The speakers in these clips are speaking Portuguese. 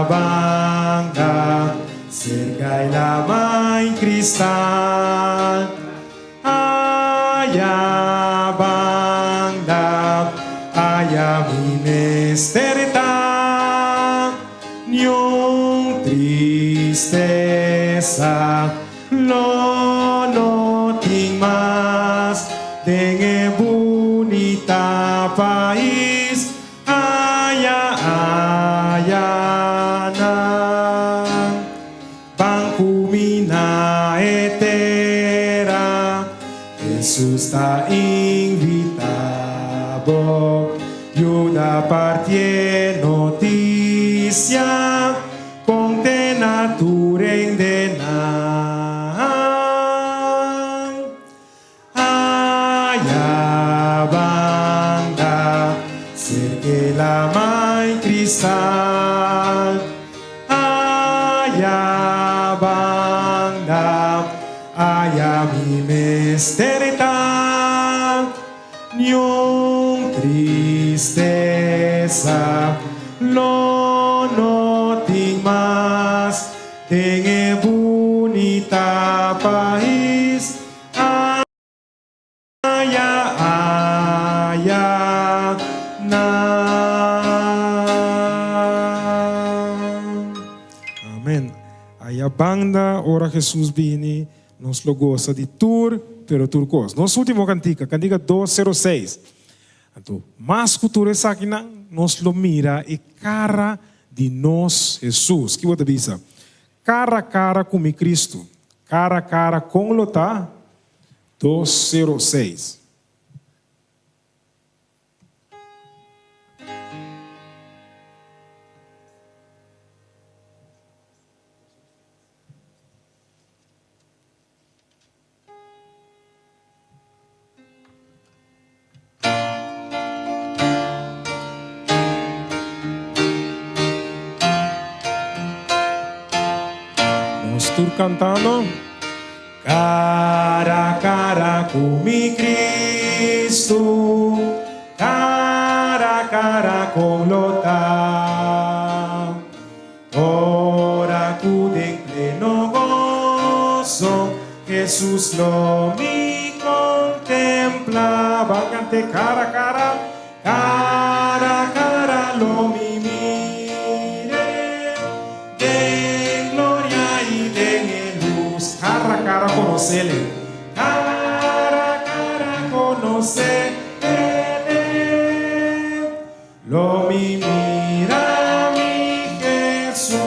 banda cerca y la mãe cristal. Aya banda, aya minesterita, niun tristeza, lo no ting mas, dengue bonita país, aya na, Bangkumina etera, Jesus está invitado, yo da partir noticia, ponte natura endenar. Aya banda, cerque la mãe cristal. Aya banda, aya mi mesterita, niun tristeza, lo no ting mas, tenga bonita país. Aya na. Amén. Aya banda, ora Jesus vini, nos lo goza de tur, pero turcos. Nos último cantica 206. Então, mas cultura essa aqui nos lo mira e cara de nós Jesus. Que você diz? Cara a cara com mi Cristo. Cara a cara com lo tá. 206. Estou cantando. Cara a cara com mi Cristo, cara a cara com Lota. Ora cude en pleno gozo, Jesús lo mi contemplaba. Cante cara a cara, cara a cara lo mi. Cara a cara conocerle, cara a cara conocerle, lo mi mira mi Jesús,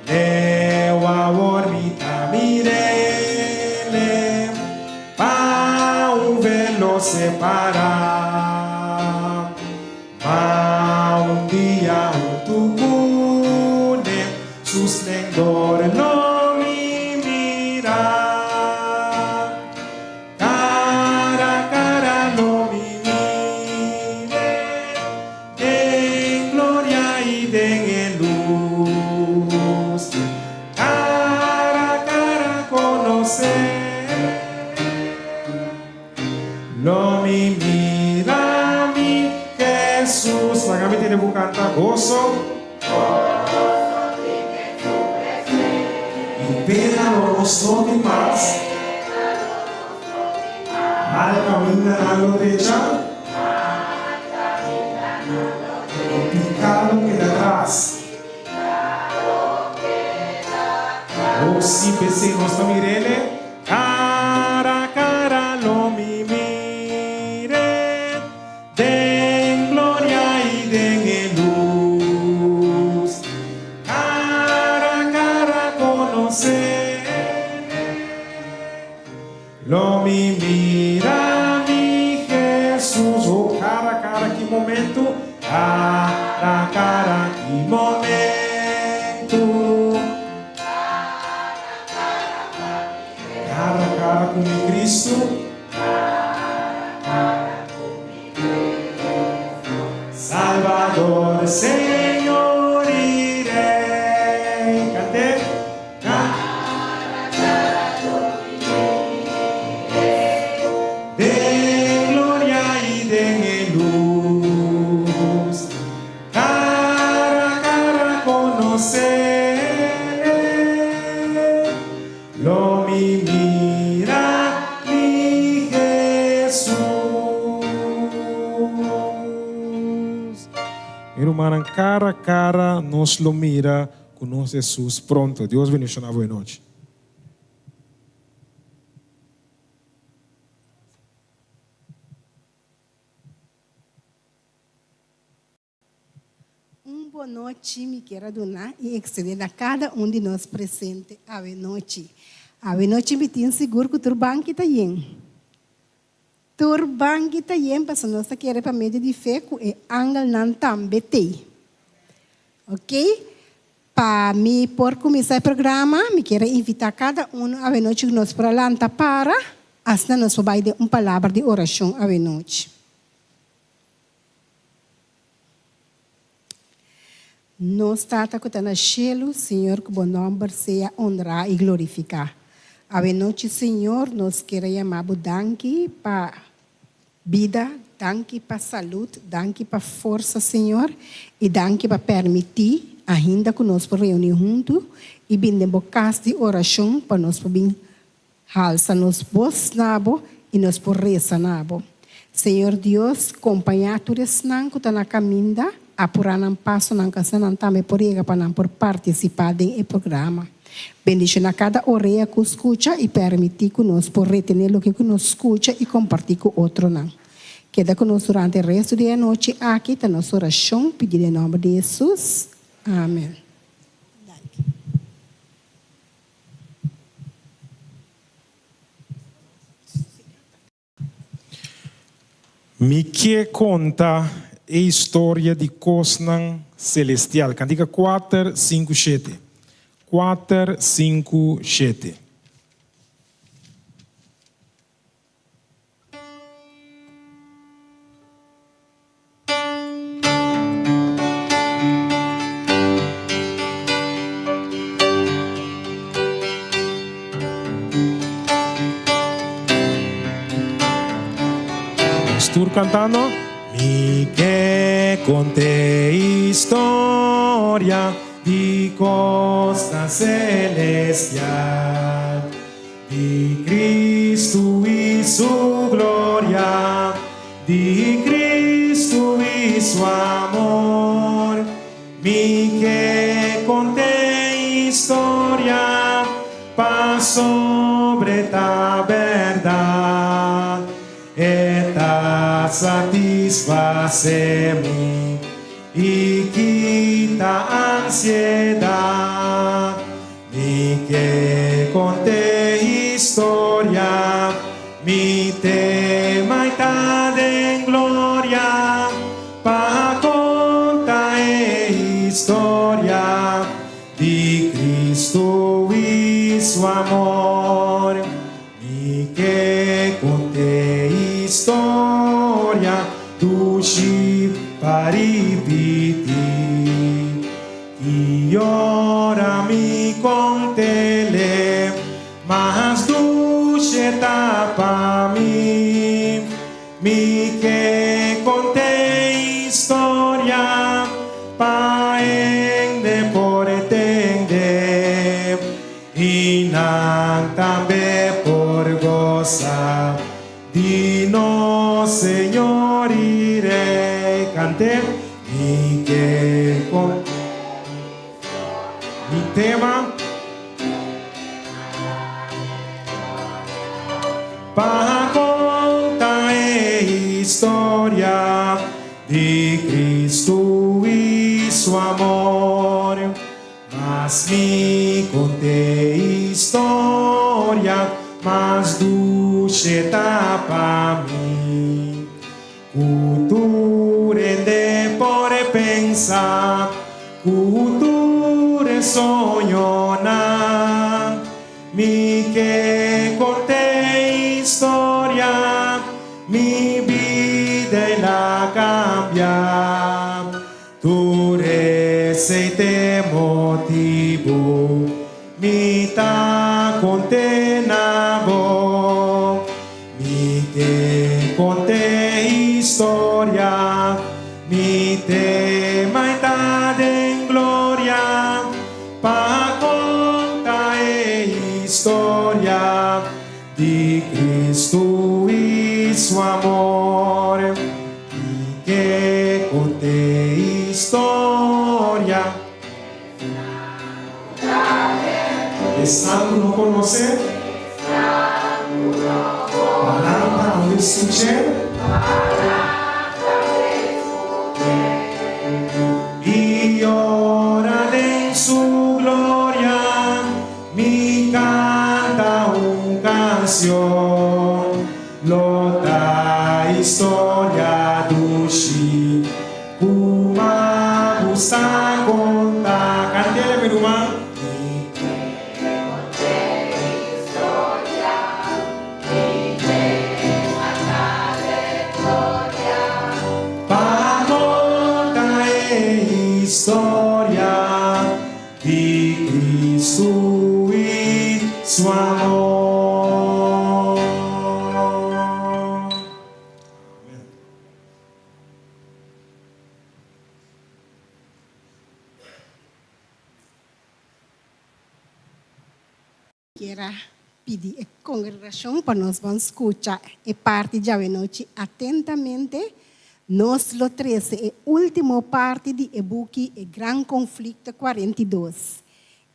leo amor mita mirele, pa un velo separa, pa un día un tugune, su esplendor no. Lo mi mira mi Jesús. La gami tiene que cantar gozo. Y pena los más. Al caminar a la derecha. El picado queda atrás. Oh, si pensé, no está mirele. Cara a cara lo mi mire. Den gloria y den luz. Cara a cara conocer. Lo mi mira mi Jesús. Oh, cara a cara, que momento. Cara a cara, que momento. Cara a cara com mi Cristo. Salvador, Senhor e Rei. Cante. De glória e de luz. manan cara a cara nos lo mira con nos Jesús pronto. Dios bendiga a buena noche. Boa noite, me quero donar e exceder a cada de nós presente. Ave noite. Ave noite, me tenho seguro que o turban que está aí. Turban que está aí, para nós querer para meio de fé, que angel não também tem. Ok? Para mim, por começar o programa, me quero invitar cada ave noite que nós para lá para, assim nós vamos dar uma palavra de oração ave noite. Nós trata que na cielo, Senhor, que o bom nome seja honrar e glorificar. Ave noite, Senhor, nós queremos chamar danke para vida, danke para saúde, danke para força, Senhor, e danke para permitir ainda que nós podemos reunir juntos e bindemos casa de oração para nós podermos alçar nos voz nabo e nós podemos rezar nabo. Senhor Deus, acompanhar tudo isso que está na caminho, apurar um passo na casa não também por participar do programa. Bendice a cada orelha que escuta e permitir que nós por retener o que nós escuta e compartilhar com outro não. Queda conosco durante o resto da noite aqui está nossa oração, pedir em nome de Jesus. Amém. Me quer contar a história de Cosnan Celestial. Cantiga 4, 5, 7. 4, 5, 7. Estou cantando. Mi que conté historia de costa celestial, de Cristo y su gloria, de Cristo y su amor. Mi que conté historia pa sobre ta verdad. Eta satisface-me y quita ansiedad. Mi que conté historia, mi tema está en gloria, pa contar historia de Cristo y su amor. Mi que conté historia tu ci paripiti y ora mi contele mas duce tapa mi que conté historia pa ende por entender y nan también por gozar di no Señor iré cante mi que con mi tema para contar historia de Cristo y su amor, mas mi conté historia mas dulce tapa mi cultura de por pensar cultura soñona mi que conté historia mi vida la cambia tu receite motivo mi ta condenavo mi que conté historia mi tema está en gloria pa contar historia de Cristo y su amor mi que conté historia Estando no conocer, palavra não escutar, y ora en su gloria, mi canta una canción, lo da historia dushi, uma busta conta, cantele mi rumah. Historia de Cristo e su amor. Quero pedir a congregação para nós vamos escutar e parte de noite atentamente. Nós lo 13, a última parte de e-book E Gran Conflito 42.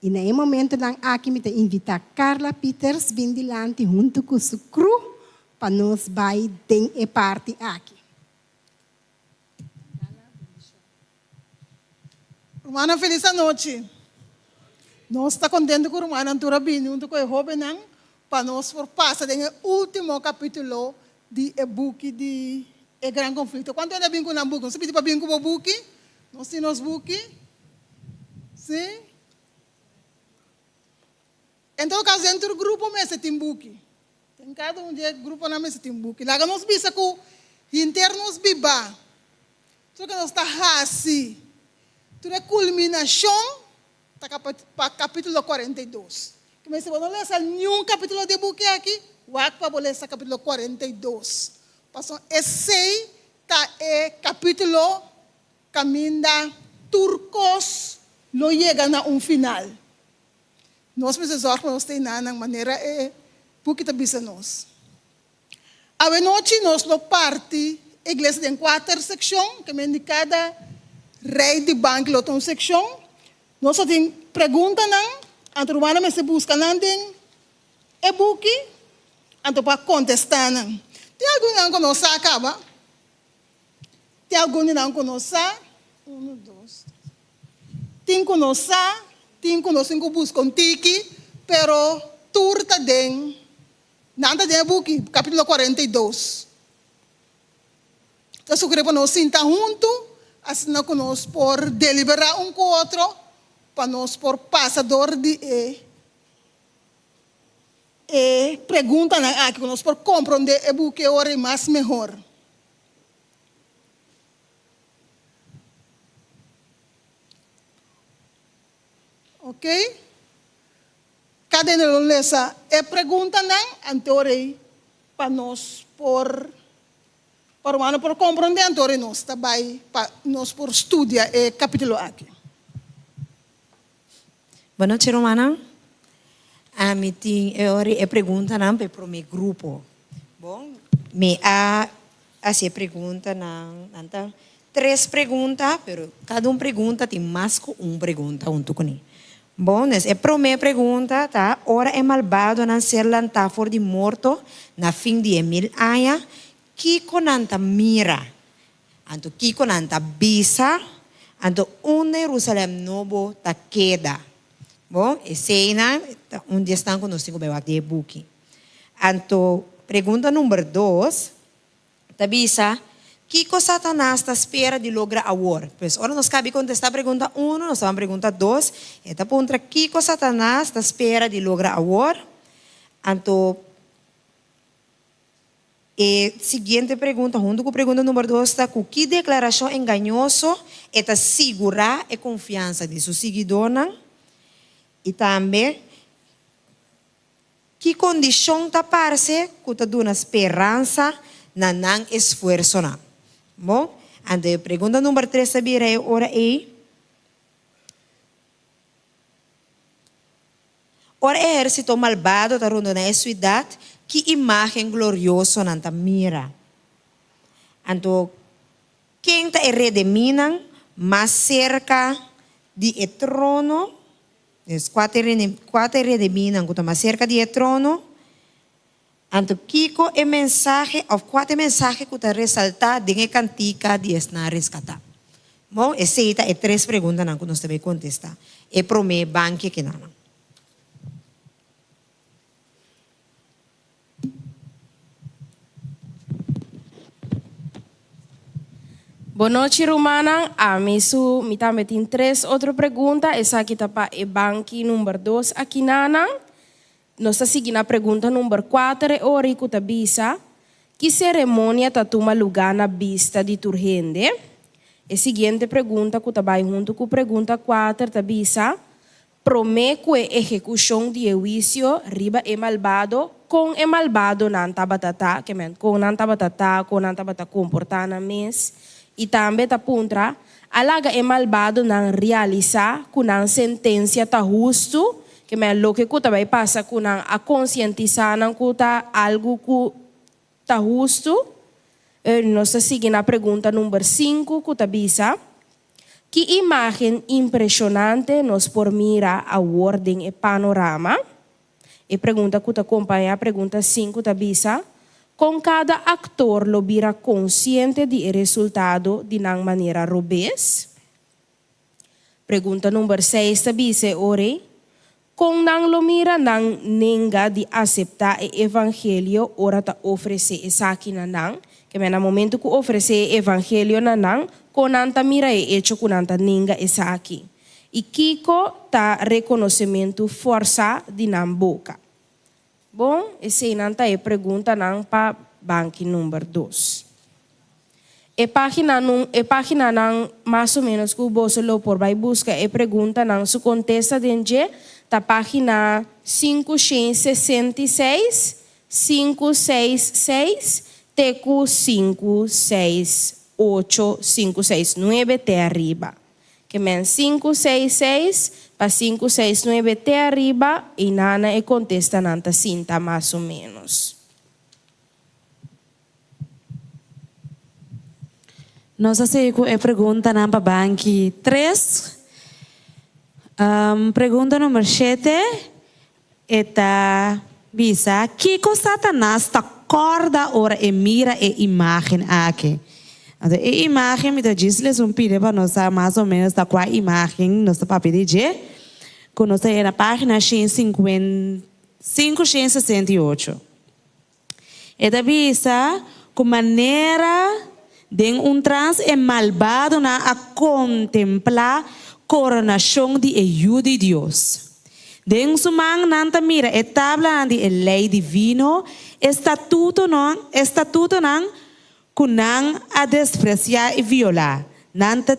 E nesse momento, aqui me invitar Carla Peters bem dilante junto com o cru para nós vai ter a parte aqui. Romana, feliz noite. Nós estamos contentes com o Romana Antura Bini, junto com o Robenan, para nós por passar no último capítulo de e-book de E Gran Conflito. Quanto ainda bem com o book? Você pediu para bem com o book? Nós temos book? Sim? Em todo caso, dentro do grupo, mesmo tem book. Tem cada de grupo na mesa tem book. Lá nós bisa com internos biba. Só que nós está assim. Tudo é culminação para capítulo 42. Mas se você não ler nenhum capítulo de book aqui, o para ler esse capítulo 42. Passou esse capítulo caminha turcos lo chega a final. Nós precisamos que nós tenhamos na maneira porque está nós. A noite nós lo parte a igreja tem 4 secções, que me cada rei de banco lo tem uma secção. Nós só tem pergunta não, a turma me se busca não tem e-book, então para contestar não. Tem alguém não conosco acaba? Tem alguém não conosco? 1, 2. Tem conosco que busca um tique, pero turta den. Nada de book, capítulo 42. Então, eu queria para nós sentar junto, assim nós conosco por deliberar com o outro, para nós por passador de pergunta que nós por compreender o book é mais melhor. Ok? Cada lesa pergunta não, anterior para nós por compreender anterior nós também para nós por estudar o capítulo aqui. Boa noite, Romana. A mim tem pergunta não para o meu grupo. Bom, me essa pergunta não, então 3 perguntas, pero cada pergunta tem mais que uma pergunta junto com ele. Bom, a primeira pergunta tá, ora é malvado não ser lantado de morto na fim de 1000 anos, que conanta mira, anto que conanta bisa, anto Jerusalém novo ta queda. Bom, esse é onde estão conosco o book. Anto pergunta número 2, ta bisa, Kiko Satanás está espera de lograr agora. Pois, ora nós cabe contestar a pergunta 1, nós vamos a pergunta 2. Eta pontra, Kiko Satanás está espera de lograr agora. Então, seguinte pergunta, junto com a pergunta número 2, está com que declaração enganosa está segurar a confiança de seu seguidor. E também, que condição está parece que está dando esperança na não esforço. Bom, a pergunta número 3 sabia ora é ora exército malvado está rondo na cidade, que imagem gloriosa nanta mira. Então, quem está redimindo mais cerca de trono Es quatro rediminan que toma cerca de trono. Anto Kiko e mensaje, of quatro mensaje que te resalta de cantica de esna rescata. Bom, essa é três perguntas que nós devemos contestar. E prome banque que não. Boa noite, Romana. A mim, me também tem três outras perguntas. Essa aqui está para o banco número 2 aqui, Nana. Nós estamos seguindo a pergunta número 4. Ora, que está bisa. Que cerimônia está tomando lugar na vista de Turgende? A seguinte pergunta, que está junto com a pergunta 4, está bisa. Promete a execução de juízo riba e malvado com e malvado não tabatata, que men com não tabatata, com não tabata comportar na mes. E também está puntra, alaga e malvado não realizar com a sentença tá justo, que men lo que kuta vai passa com a conscientizar não kuta algo que tá justo. Nós seguimos a pergunta número 5, que está bisa. Que imagem impressionante nos por mirar a ordem e panorama? E pergunta que acompanha a pergunta 5 está bisa. Com cada actor lo vira consciente de resultado de uma maneira robês. Pergunta número 6 está bisa, ore. Com não lo mira não nenga de aceitar o evangelho ora ta oferecer essa aqui na não. Que no momento que oferecer o evangelho na não, com nanta mira é hecho com nanta ninga essa aqui. E Kiko tá reconhecimento força de nam boca. Bom, essa nanta é pergunta não para banco número 2. E página não mais ou menos que o bolso lo por vai buscar e pergunta não se contesta dentro da página 566, 566, teco 568, 569 até arriba. Que men 566 para 569 até arriba e nana e contesta nanta cinta mais ou menos. Nossa seco é pergunta namba banki 3. Pergunta número 7 eta bisa Kiko Satanás ta corda ora e mira e imagem aqui. Então, a imagem me diz-lhes pide para nós mais ou menos da qual imagem nós para pedir que nós na página 568. Eta bisa com maneira de trans é malvado na a contemplar coronação de ajuda de Deus. De sumang nanta mira e tabla de lei divino, estatuto não kunang a despreciar e violar. Nanta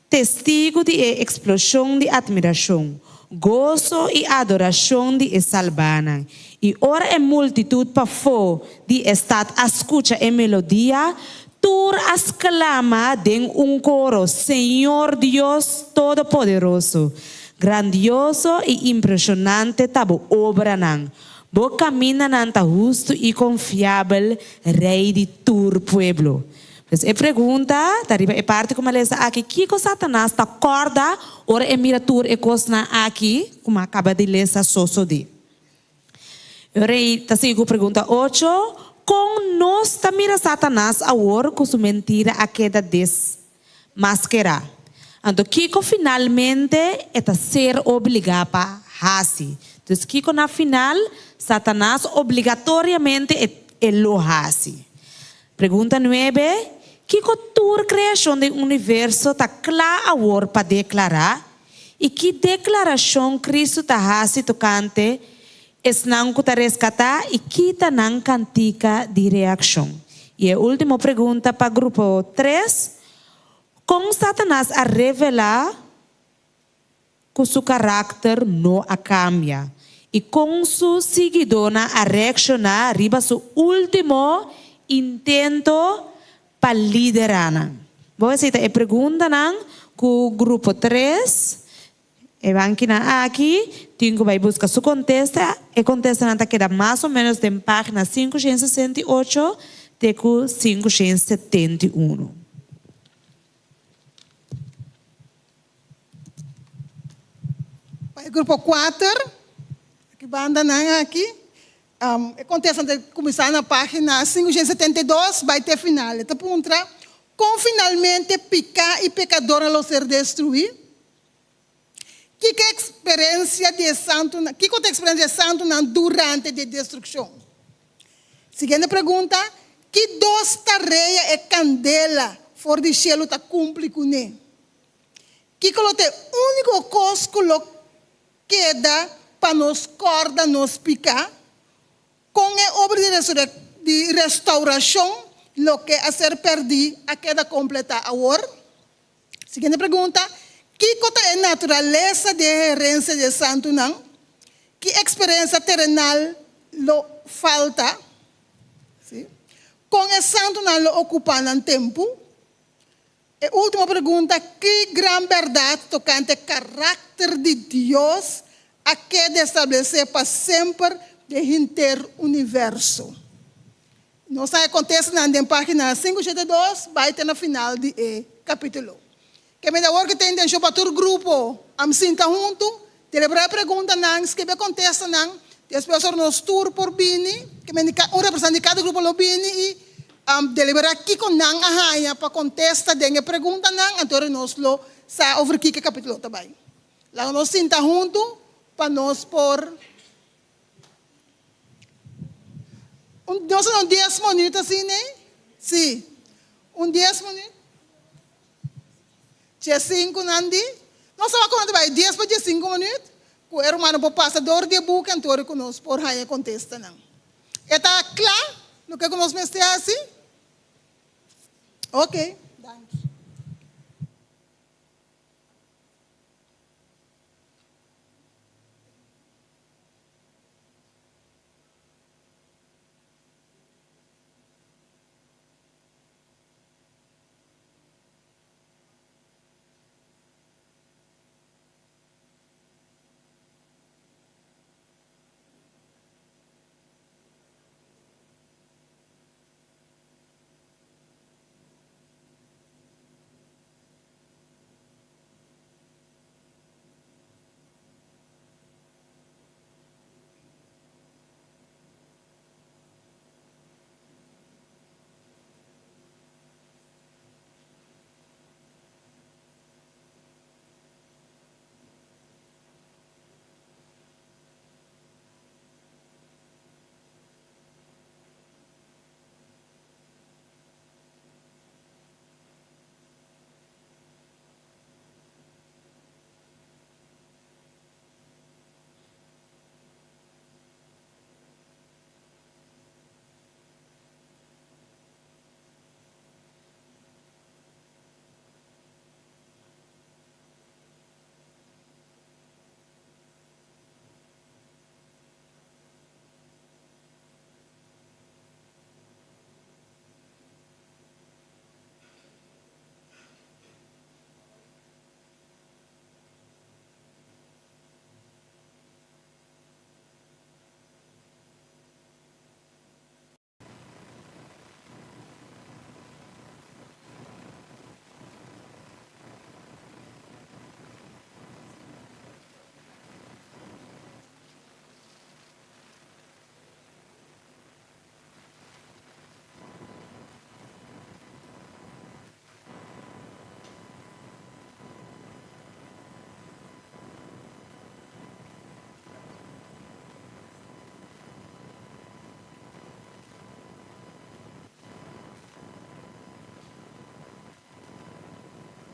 testigo de explosão de admiração, gozo e adoração de salvana. E ora é multitud para fo de estar a escuta e melodia, tur exclama de coro, Senhor Deus Todo-Poderoso, grandioso e impressionante tabo obra nang. Bo camina nanta justo e confiável rei de tur pueblo. Pues a pergunta, dariba é parte como ela está aqui, que Satanás está corda, ora é mira tur e cosna aqui, como acaba de ler essa de. Ora está seguindo pergunta 8, com nós está mira Satanás a hora com sua mentira a queda desmascarar. Então, Kiko finalmente está ser obrigado a fazer. Então, Kiko na final, Satanás obrigatoriamente lo hace. Pergunta 9. Kiko toda criação do universo está clara agora para declarar. E que declaração Cristo está fazendo tocante não que está resgatar e que está não cantica de reação. E a última pergunta para o grupo 3. Com Satanás a revelar que seu caráter não cambia. E com seu seguidor a reaccionar arriba seu último intento para liderar. Vou aceitar a pergunta que o grupo 3 e aqui tenho que buscar sua contesta e contesta queda mais ou menos de página 568 até 571. grupo 4, que banda não aqui. Acontece de começar na página 572, vai ter final. Então, pergunta, como finalmente pecar e pecador não ser destruído? Que é a experiência de santo, que é a experiência de santo durante a destruição? Seguinte pergunta, que duas tarefas é candela for de cielo tá cumpre com ele? Que colote único coisa que queda para nos corda nos picar, com a obra de restauração, lo que a ser perdido a queda completa agora. Seguinte pergunta, que é a natureza de herência de santo não? Que experiência terrenal lo falta? Sim? Com o santo não lo ocupa no tempo? E última pergunta, que grande verdade tocante ao caráter de Deus a que estabelecer para sempre de inteiro universo? Não sei acontece na página 572, vai ter no final do capítulo. Que me dá hora que tem intenção para todo grupo, am sinta junto, celebrar a pergunta não, escrever contesta não, depois nos tour por bini, que me um representante de cada grupo lo bini e deliberar aqui com não a para contestar dengue pergunta não, então nós lo sa over aqui que capítulo também. Lá nós sinta junto para nós por nós não 10 minutos assim, né? Sim. 10 minutos. Tinha 5 nandi. Nós estamos quando vai 10 para 5 minutos. O irmão por passador de boca então conosco por aí contesta não. Está claro no que nós me está assim? Ok.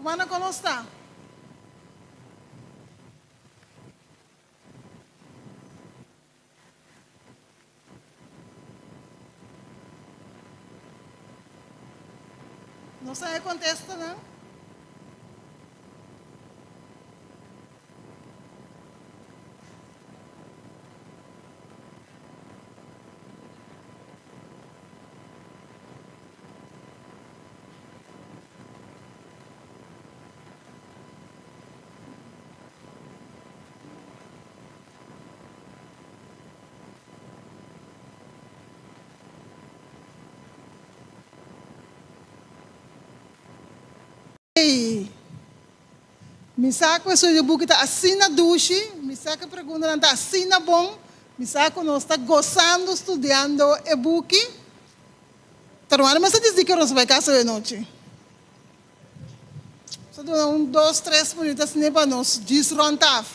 Mana conosco? Não sei contesta não. Mi sa questo di buco assina dushi, mi saca pergunta não está assim na bom, me saca nós está gozando, estudando e-book. Termina, mas você diz que nós vai casa de noite. Só dá 2, 3 minutos nem para nós desrontar.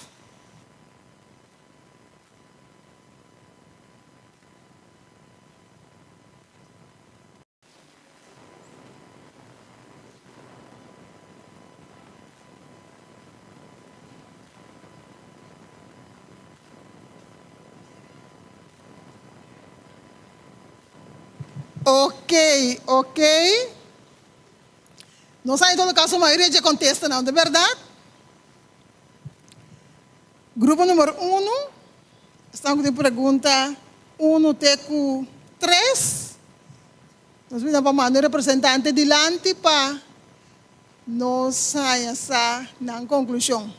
Ok. Não sai em todo caso, a maioria já contesta, não, de verdade? Grupo número 1, estamos com pergunta 1 até 3. Nós vamos para o representante delante para nós sair na conclusão.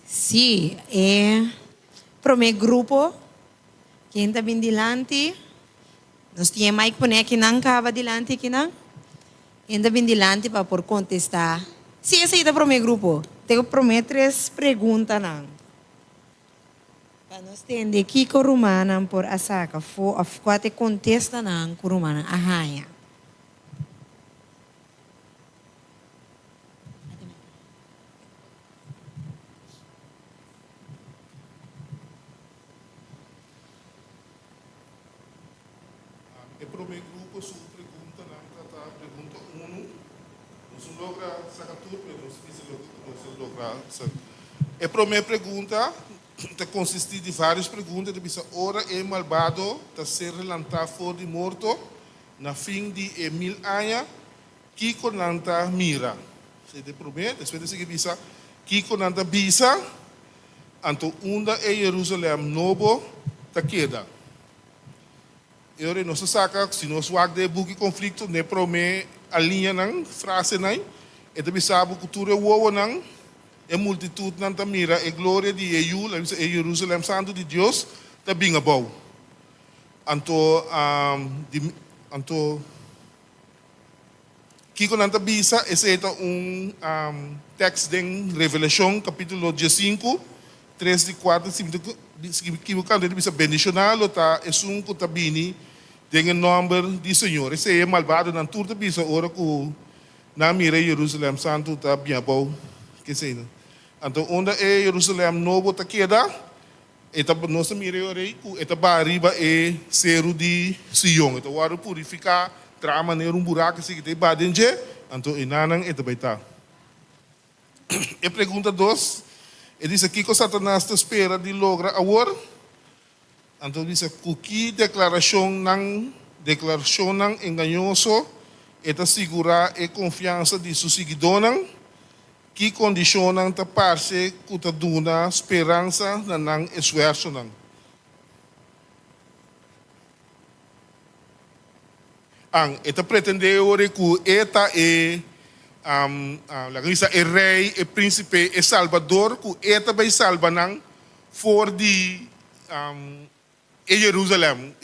Sí, para o meu grupo, quem está bem delante, nós tínhamos mais que poner que não cava delante, que não? Quem está bem delante para por contestar. Sim, essa é para o meu grupo. Tenho para mim 3 perguntas, não. Para nós entender que o romano por a saca, quando contesta, não, o romano, aham. Para o meu grupo, sua pergunta, pergunta 1, não logra sacar tudo, mas não logra sacar. Para a minha pergunta, consiste de várias perguntas, de bisa ora é malvado, de ser relantado fora de morto, na fim de 1000 anos, que conanta mira. Se de promete, depois de bisa, que conanta bisa, anto unda é Jerusalém novo, ta queda. Eu não sei se nós vamos ter um conflito, nem para mim a linha não frase não, e também sabe que cultura o não é multitud não tá mira é glória de Jerusalém Santo de Deus tá bem abau. Anto Kiko não tá bisa esse é texto de Revelação capítulo 5, 3 de 4, 5 que quando ele bisa bendicionado tá é que tá bini dengan nome do Senhor. Esse é malvado na turta bisa ora que na mira Jerusalém Santo tá bem bom. Que sei não. Então onde é Jerusalém novo tá queda, eta nossa mira ora ku eta bariba é cero de Sion. Então o purificar trama ner buraco se que tem badenje, então inanang eta baita. E pergunta 2, ele diz aqui que Satanás te espera de logra agora. Então diz que declaração não enganoso é segurar a confiança de seus seguidores que condicionam a parte que te dá esperança na não esforço não. Eta pretende ore que eta é o rei, o príncipe, o salvador, que eta vai salvar não for de Jerusalém.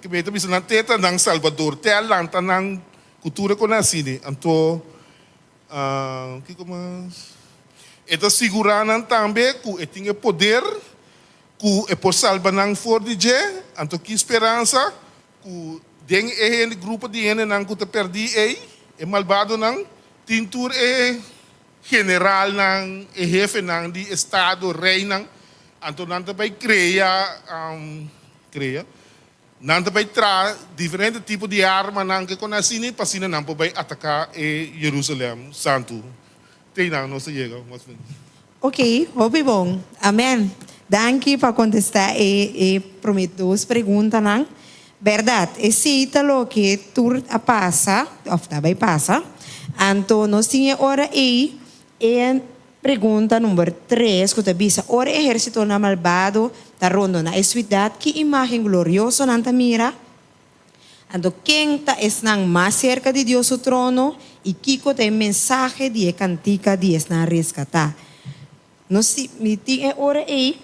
Que bem também na teta ng Salvador, te alanta ng cultura ko na sini. Anto, que como esta seguranan também que tinha poder, que é por salvar ng for de je, anto que esperança, que den é grupo de ene nang que te perdi é malvado nang tintur é general nang é jefe nang de estado rei nang, anto nanta vai criar não vai trazer diferentes tipos de armas não que conhecem para assim não vai atacar Jerusalém Santo. Tem não se chega. Ok, muito bom. Amém. Danke para contestar e prometo 2 perguntas não. Verdade, esse italo que tu passa, ou vai passar. Então nós tinha hora aí e pergunta número 3, que te bisa, ora exército na malvado, ta rondo na cidade, que imagem gloriosa nanta mira. Ando quem ta esnang mais cerca de Deus o trono, e kiko tem mensagem de cantica de esnang rescatar. Nós meeting é ora aí.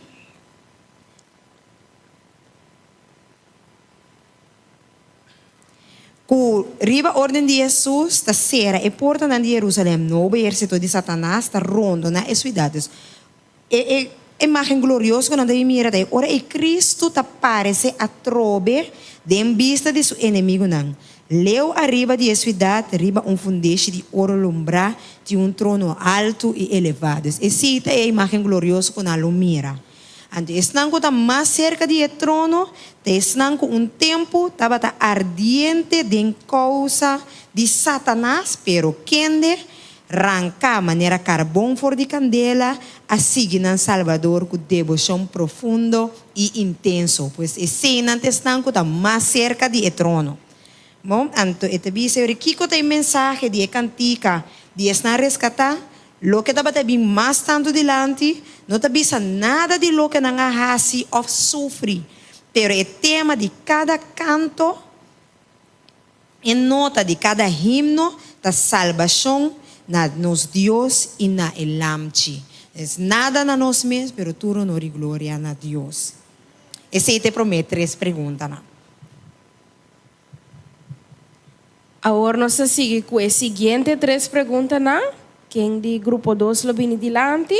Ku riba orden de Jesus, ta sera e porta na de Jerusalém, no exército de Satanás, ta rondo na cidades. Imagen gloriosa quando nós mira daí. Ora e Cristo ta parece a trobe de vista de seu inimigo não. Leu arriba de cidade, arriba fundeixe de ouro lumbrar de trono alto e elevado. E cita é a imagem gloriosa quando ela mira. Então, estão com mais cerca do trono, estão com tempo, estava ardiente de causa de Satanás, pero quende arrancar maneira carvão for de candela, assim na Salvador com devoção profundo e intenso, pois esse estão com mais cerca do trono. Bom, então, esta vez eu Kiko tem mensagem de cantica, de estar resgatar, lo que estava bem mais tanto delante, não está bisa nada de lo que não hasi ou sofre, pero o tema de cada canto, e nota de cada himno, da salvação na nos Deus e na elamchi. Es nada na nós mesmos, pero tudo honor e glória na Deus. Esse te promete 3 perguntas. Agora nós seguimos com as seguintes 3 perguntas, não? Quem de grupo 2 lo vem delante?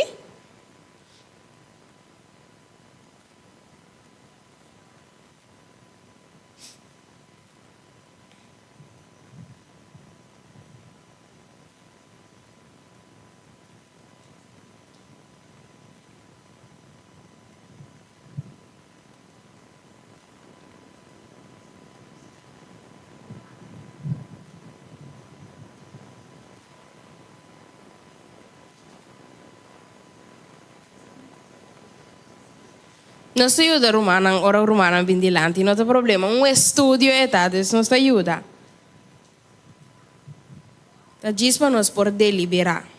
Nos ajuda Romana, ora Romana vem delante, não tem problema. Estúdio é tá, nos ajuda. Tá diz para nós por deliberar.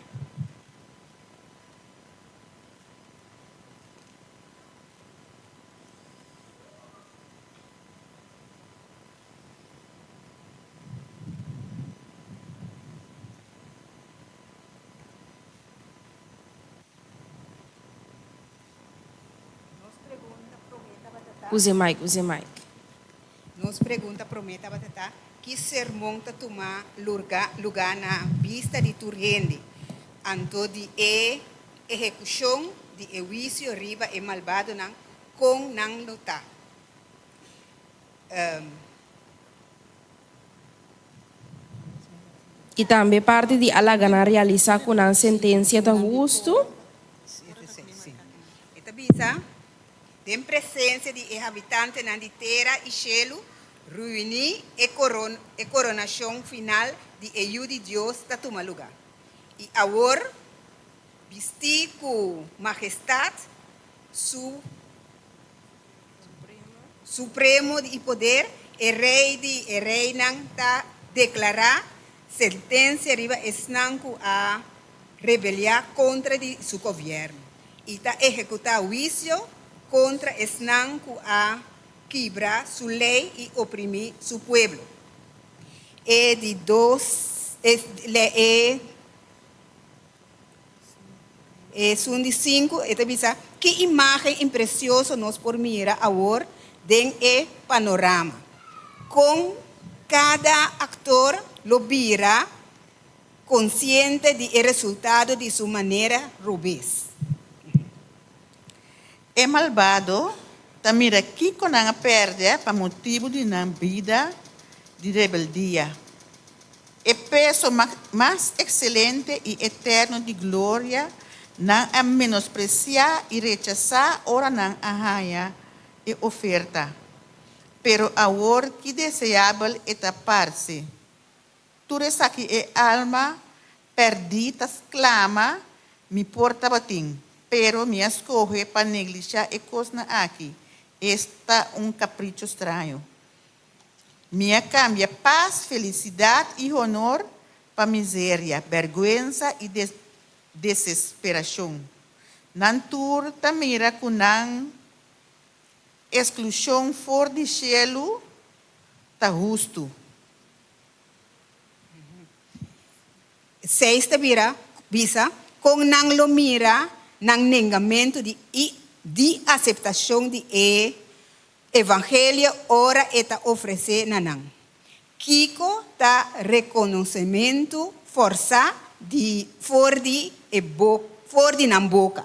Use mic. Nos pergunta prometa batata que sermão ta tomar lugar na vista de turrende. Anto de execução de juízo riba e malvado nang com nang luta. E também parte de alagana realizar com a sentença do justo. Esta bisa tem presença de habitantes na terra e cielo, reunir e coronação final de EU de Deus ta toma lugar. E agora, vestir com majestade, supremo de poder, e rei de reina ta declarar sentença riba esnanco a rebeliar contra de seu governo. E ta executar juízo contra esnanco a quebrar sua lei e oprimir seu povo. E de são de 5, esta bisa, que imagem impreciosa nós por mirar agora den e panorama. Com cada actor lo vira consciente de resultado de sua maneira robust. É malvado, também aqui com a perda para motivo de não vida de rebeldia. É peso mais excelente e eterno de glória, não a menospreciar e rechazar, ora não arranha e oferta. Pero agora que desejável é tapar-se. Tudo isso aqui é alma perdida, clama, me porta batim. Pero me escoge para negligenciar e coisa aqui. Está capricho estranho. Me cambia paz, felicidade e honor para miséria, vergonha e desesperação. Nantur tamira com nan exclusão fora de cielo tá justo. 6 bisa com nang lo mira nang negamento de aceitação de evangelho ora eta oferecer nanang. Kiko ta reconhecimento força de for de na boca.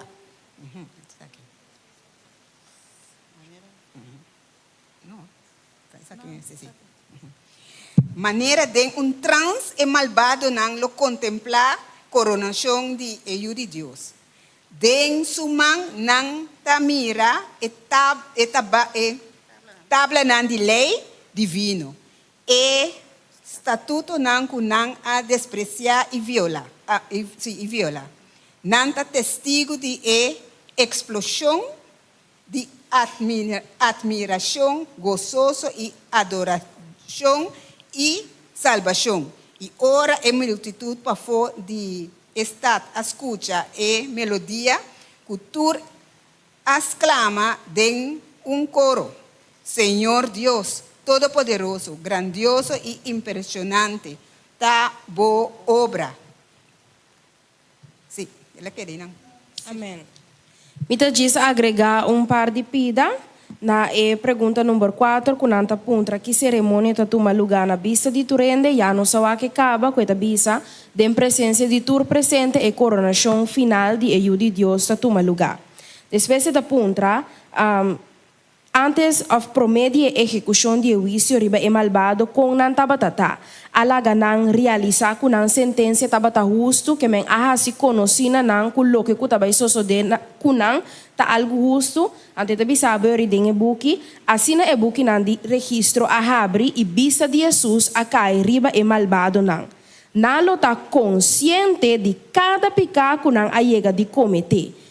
Maneira de trans e malvado não lo contemplar coronação de eu de Deus. Den sumang nang tamira tabla nan de lei divino. E statuto nang kunang a despreciar e violar. E viola. Nanta testigo de explosão de admiração, gozoso e adoração e salvação. E ora é multitud para fora de estar a escuta e melodia, cultura exclama de coro. Senhor Deus, Todo-Poderoso, grandioso e impressionante, ta boa obra. Sim, ela quer, Amém. Mita diz agregar par de pida na pergunta número 4, kunanta puntra que cerimônia ta tuma lugar na vista de turende, já não sabe que acaba com esta vista, de presença de tur presente e coronação final de eu de Deus ta tuma lugar. Depois da puntra, antes of promedia execução de juízo riba e malvado com nan tabatata, alaga nang realizar com nan sentença tabata justo que men aha si conocina nang kulo que kutabay sosode kunang ta algo justo ante tabi sabe riding e buki asina e buki nan di registro ahabri e vista de Jesus acai riba e malvado nang nalo ta consciente de cada pecado kunang ayega de cometer.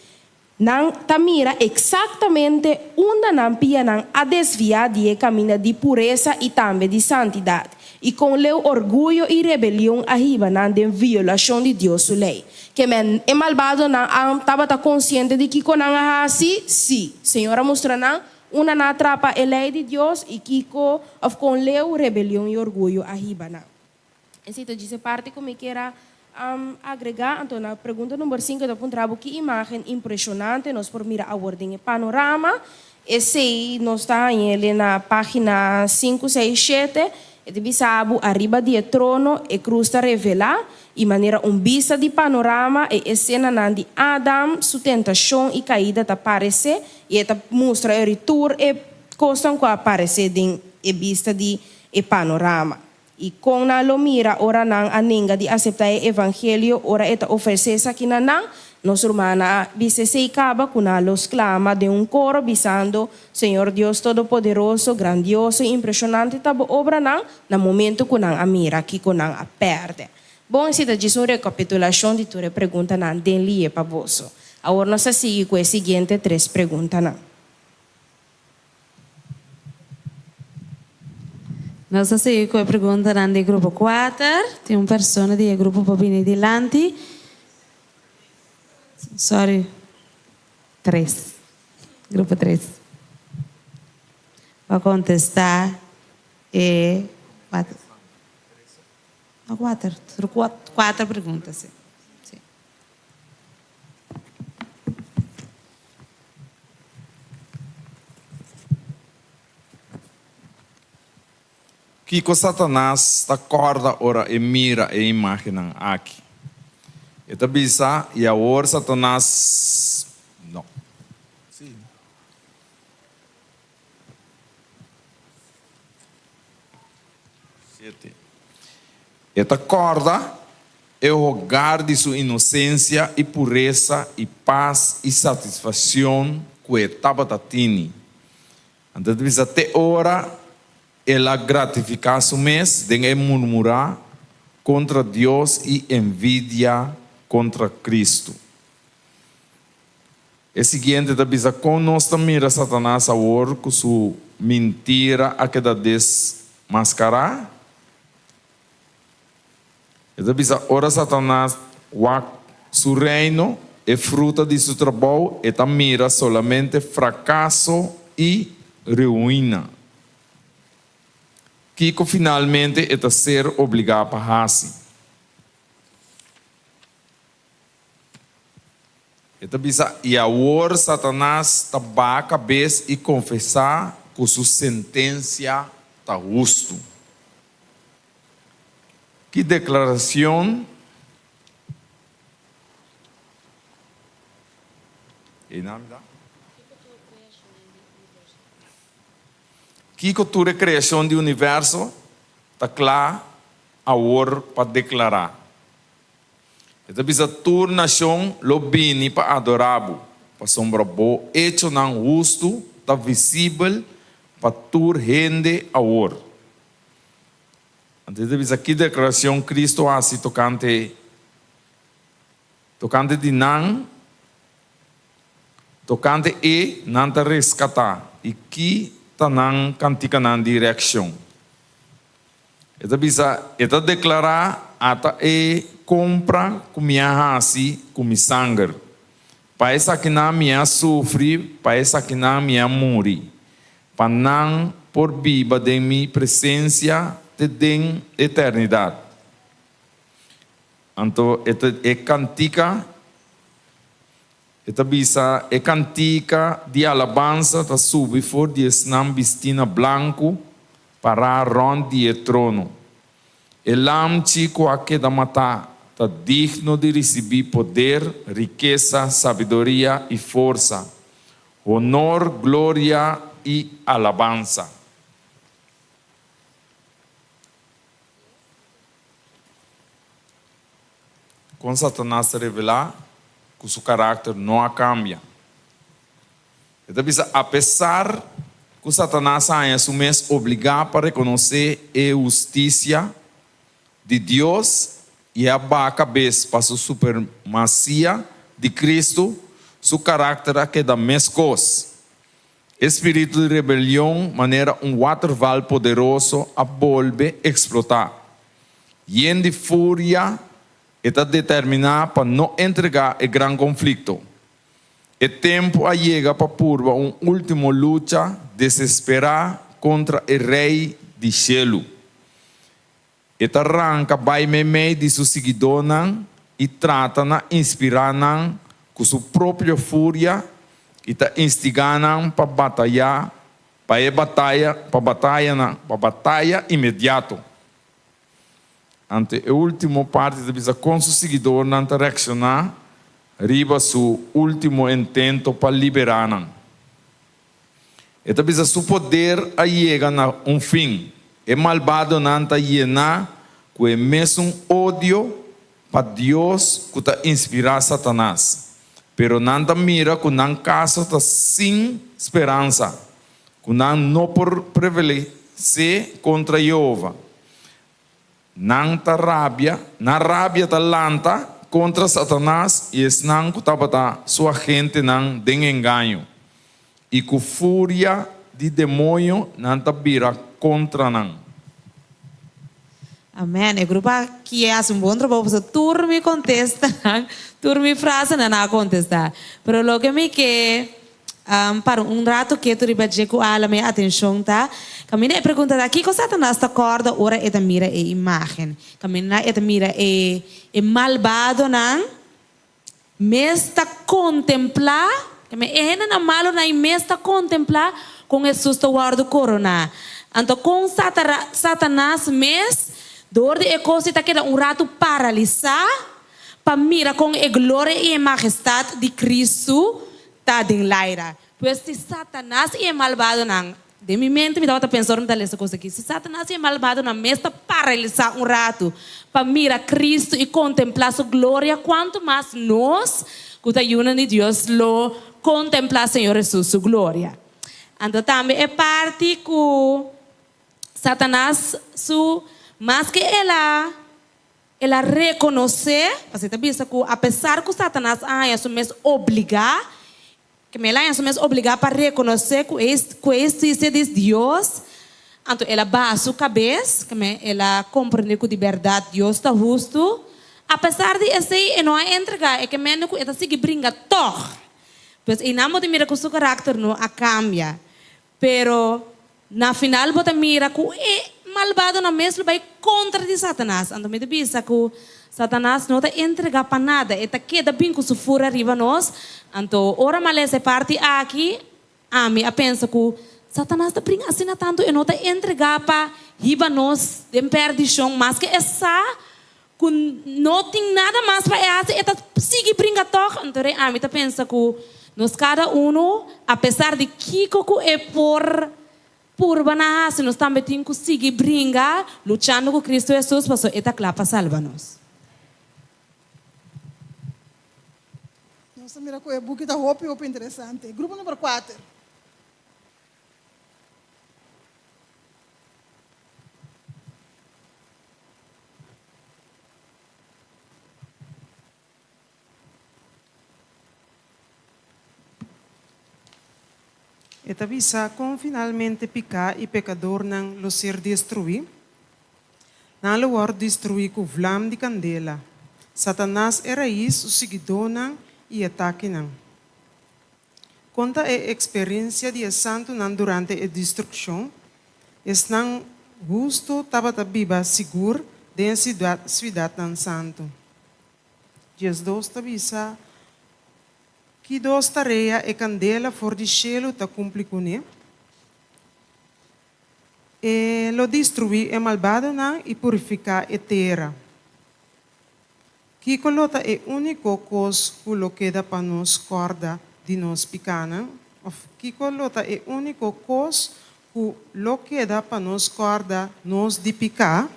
Nang tamira exatamente onde não pia nang a desviar de caminho de pureza e também de santidade. E com o orgulho e rebelião arriba nang de violação de Deus sua lei. Que men é malvado nang estava consciente de que com nang assim, sim. Senhora mostra nang uma na atrapa a lei de Deus e que com o rebelião e orgulho arriba nang. Essa diz parte como que era agregar, então na pergunta número 5 da puntrabo que imagem impressionante nós por mirar a ordem panorama esse aí nós está ele na página 5, 6, 7 e de bisabo arriba de trono e cruz está revelar e maneira vista de panorama e cena de Adam sua tentação e caída tá aparecer e tá mostra o retorno e costa com aparecer em vista de panorama. E com na lomira ora nang aninga di aceitar o evangelho ora eta oferecer aqui na nang nos romana bise se acaba com a los clama de coro bisando Senhor Deus Todo-Poderoso, grandioso e impressionante tabo obra nang na momento com nang amira aqui com nang a perde. Bom, essa diz uma recapitulação de tua pergunta nang den lie para vosso. Agora nós seguimos com as seguintes 3 perguntas nang. Nós seguimos com a pergunta do grupo 4. Tem uma pessoa do grupo para vir adiante. Sorry. 3. Grupo 3. Para contestar. 4. Não, 4. 4 perguntas. Sim. Kiko Satanás acorda ora e mira e imagem aqui. Eta bisa e agora Satanás não. Sim. Eta acorda é o lugar de sua inocência e pureza e paz e satisfação que estava tatini. Então bisa até ora ela gratificar su mês de murmurar contra Deus e envidia contra Cristo. É seguinte, da bisa com nós mira Satanás agora com sua mentira a que da desmascarar. E da bisa ora Satanás su reino é fruta de seu trabalho e da mira solamente fracasso e ruína. Kiko finalmente é ser obrigado a fazer. Então, e agora Satanás está a cabeça e confessar que sua sentença está justo. Que declaração. Em nome da? Que cultura de criação do universo está claro a hora para declarar. Então, bisa tur nação lo bini para adorar, para sombra bo, hecho não justo, está visível para tur gente a hora. Então, bisa que declaração Cristo assim tocante de não, tocante e não te rescatar e que tá não cantica na direção. Então, bisa eta declarar ata e compra com minha raça, com minha sangue. Para essa que não minha sofre, para essa que não minha morre. Para não por viva de minha presença de den eternidade. Então, esta é cantica, esta bisa é cantica de alabança da sube for de esnam vestina branco para ronde o trono. Elam chico aqui da matar, está digno de receber poder, riqueza, sabedoria e força, honor, glória e alabança. Com Satanás se revelar, que seu caráter não cambia. Então, apesar que Satanás é mesmo obrigado para reconhecer a justiça de Deus e abaixa a cabeça para a supremacia de Cristo, seu caráter é da mesma coisa. Espírito de rebelião, maneira waterval poderoso a volver a explotar. E em de fúria, está determinado para não entregar o grande conflito. O tempo chega para purva última luta desesperada contra o rei de Shelo. Eta arranca vai meio de sua seguidora e trata de inspirar com sua própria fúria e está instigando para batalhar, para batalha imediata. Ante a última parte da vida com seu seguidor não reaccionar, riba seu último intento para liberar. Eta bisa seu poder chega a fim. É malvado não está llenar com o mesmo ódio para Deus que está inspirar Satanás. Pero não está mira que não caso está sem esperança, que não por prevalecer contra Jeová. Não está rabia, na rabia está lanta contra Satanás e não que está sua gente não tem engano. E com fúria de demônio não está vira contra não. Amém. O grupo que é um bom trabalho, você turme contesta, turme frase não contesta. Pero lo que me que para rato que tu riba jeco ala minha atenção tá. Camina pergunta daqui que Satanás está acorda ora eta mira e imagem. Camina eta mira e malvado não. Mesta contemplar, que me na malo na mesta contemplar com Jesus to guardo corona. Então com Satanás dor de coisa está queda rato paralisar para mira com a glória e a majestade de Cristo tá den laira. Pois se Satanás é malvado não, de minha mente me estava pensando nessa coisa aqui. Se Satanás é malvado não, me está paralisar rato para mira Cristo e contemplar sua glória, quanto mais nós, que está unindo de Deus, lo contemplar Senhor Jesus sua glória. Então também é parte que Satanás mas que ela reconhecer, você está vendo que apesar que Satanás é mesmo obrigar, que ela é mesmo obrigar para reconhecer que este é de Deus, então ela baixa a cabeça, que ela compreende que de verdade Deus está justo, apesar de esse não entregar, é que menos que ela sigue brinca toch, pois e não de mira que o seu caráter não cambia, pero na final você mira que malvado na mesmo vai contra de Satanás. Então me diz que Satanás não te entrega para nada. Eta queda bem com sua fúria arriba nós. Então ora mal essa parte aqui, a mim pensa que Satanás está brincando assim tanto e não te entrega para riba nós de perdição, mas que essa com não tem nada mais para fazer, eta sigue brinca toca, então a mim tá pensa que nós cada apesar de que coco é por banar, se nós também tem que seguir brincar, lutando com Cristo Jesus, para eta clapa salva-nos. Nossa, mira que o e-book está roupa interessante. Grupo número 4. Eta bisa com finalmente picar e pecador não lo ser destruir, não lo war destruir com vlam de candela. Satanás era isso, o seguidor não e ataque não. Conta a experiência de santo não durante a destruição, es não justo tabata biba seguro de cidade não santo. Jesus tabisa que dos tarefa e candela for de cielo ta cumpli com ele. E lo destruir e malvado não e purificar a terra. Que colota é único coisa que lo queda para nos corda de nos picana. Que colota é único coisa que lo queda para nos corda nos de picar.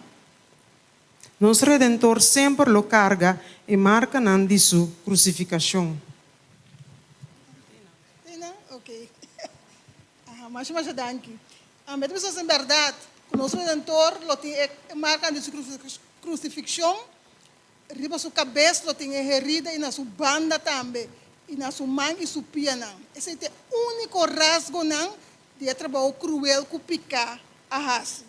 Nos Redentor sempre lo carga e marca nan de sua crucificação. Mas danke. Met pessoas em verdade, o nosso Redentor lo tem marca de sua crucifixião, riba sua cabeça lo tem herida e na sua banda também, e na sua mão e sua piana. Esse é o único rasgo não de trabalho cruel que pica a raça.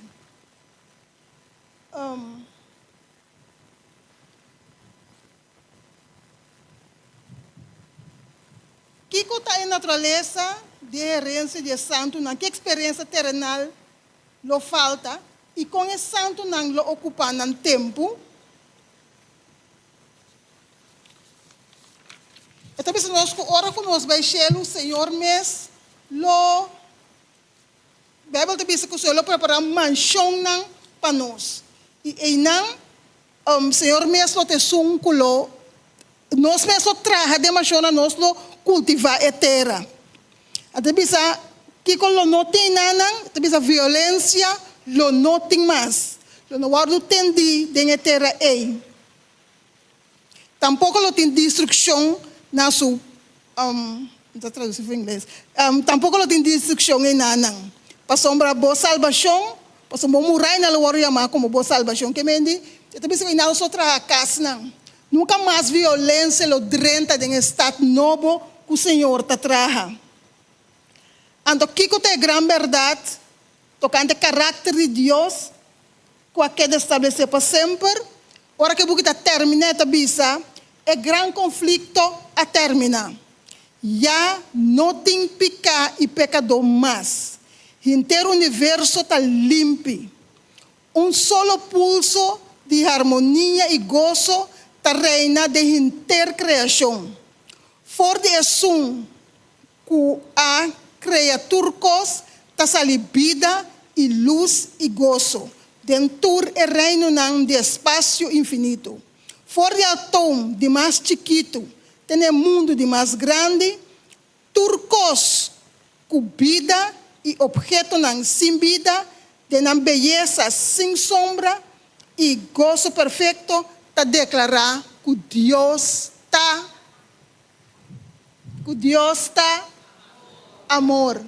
Kiko está em natureza de herência de santo, não que experiência terrenal lo falta, e com esse santo não lo ocupa no tempo. Então, se nós ora com nós vai o Senhor mes lo Bíblia te diz que o Senhor lo prepara mansão não para nós. E não Senhor mes lo te sunculo, nós mes lo traga de mansão nós lo cultivar a terra. Até bisa que com lo não tem nada, até bisa violência lo não tem mais, lo não guardo tendi de terra ei. Tampouco lo tem destruição na sua, não traduzir em inglês. Tampouco lo tem destruição em nada. Passombra boa salvação, passombra murai na lugar chamar como boa salvação que mendi. Até bisa que não só traga casa não. Nunca mais violência lo drenta de estado novo que o Senhor te traga. Ando Kiko tem grande verdade, tocante o caráter de Deus, que é quer estabelecer para sempre. Ora que você termina esta bisa, é grande conflito a terminar. Já não tem pecado e pecador mais. O inteiro universo está limpo. Solo pulso de harmonia e gozo está reina de inteira criação. For de assunto que a criaturas está sali vida e luz e gozo. Dentro é reino de espaço infinito. Fora de átomo de mais chiquito, tem mundo de mais grande, turcos com vida e objeto sem vida, de beleza sem sombra e gozo perfeito, está declarar que Deus está amor.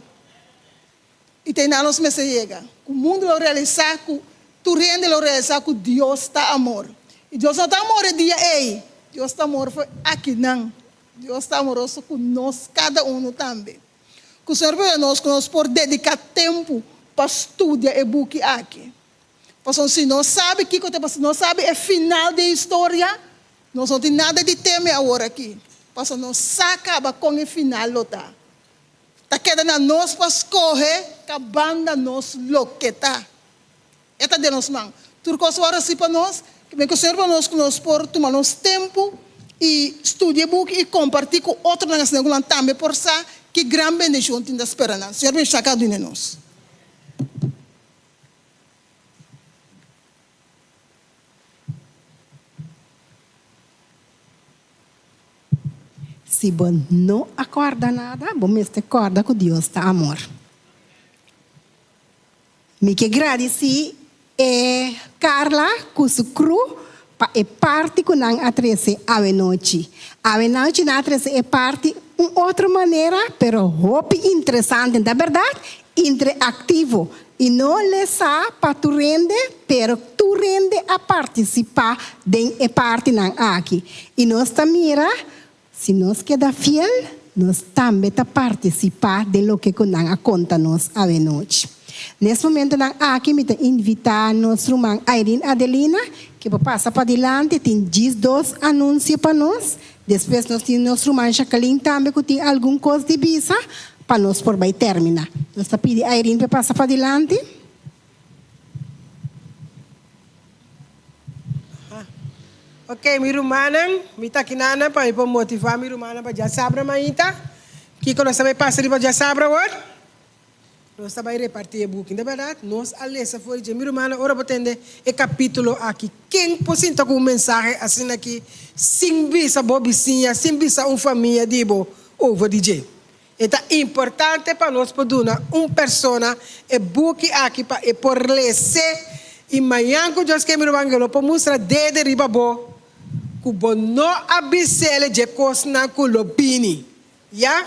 E tem anos que se chega. O mundo lo realizar, tu rende lo realizar que Deus está amor. E Deus não está amor é dia ei. Deus está amor foi aqui não. Deus está amoroso com nós, cada um também. Que o Senhor veio nós por dedicar tempo para estudar e book aqui. Porque se não sabe que não sabe é final da história, nós não tem nada de temer agora aqui. Porque não se acaba com o final lotar. Tá queda na nós para escorrer, que a banda nos loqueta. Esta de nós mãos. Tudo que agora assim para nós, que vem que o Senhor para nós por tomar nosso tempo e estudar book e compartilhar com outros na segunda também por ça que grande bendição tem da esperança. Senhor vem sacar de nós. Se você não acorda nada, você acorda que Deus está amor. Me que agradecer Carla, com su cru, é parte que não atrese a noite. A noite não atrese é parte outra maneira, pero hope interessante, na verdade, interativo. E não lesa para tu rende, pero tu rende a participar de parte não aqui. E nós mira, se nós queda fiel, nós também participar de lo que não conta nos a noite. Nesse momento, aqui me invitar nosso irmão Irene Adelina, que vai passar para adiante, tem 12 anúncios para nós. Depois, nós temos nosso irmão Jacqueline também, que tem alguma coisa de visa, para nós por vai terminar. Nós pedimos a Irene para passar para adiante. Ok, minha irmã, me está aqui para motivar minha irmã para já saber, maíta. Que nós também passamos para já saber agora. Nós também repartir o book, na verdade, nós alessa foi de minha irmã, ora para entender o capítulo aqui. Quem possita com mensagem assim aqui, sem visa bobicinha, sem visa família de bo over DJ. Então é importante para nós poder pessoa e book aqui para por ler e amanhã que Deus quer me irmã para mostrar desde riba bo que bo não abisele de coisa na culopini, ya?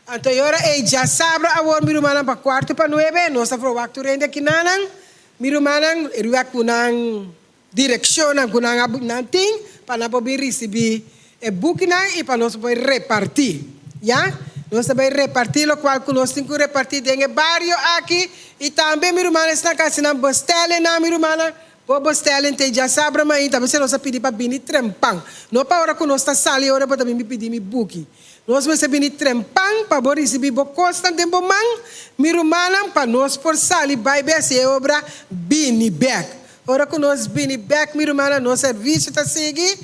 Então, agora, já sabe, agora, minha irmã, para 8:45, nós estamos falando aqui, minha irmã, eu vou com direção, com tem, para nós poder receber o book e para nós poder repartir, já? Nós também repartir, o qual nós temos que repartir em barrio aqui, e também, minha irmã, está casa, na bostele, minha irmã, vou bostele, então, já sabe, mas também, se nós pedir para vir trempang, não para hora que nós estamos sali, hora para também me pedir meu book. Nós vamos receber trempang para receber bocosta de bomang, mirumanam para nós por sali vai ver se obra bini back. Ora que nós bini back mirumana nosso serviço está seguir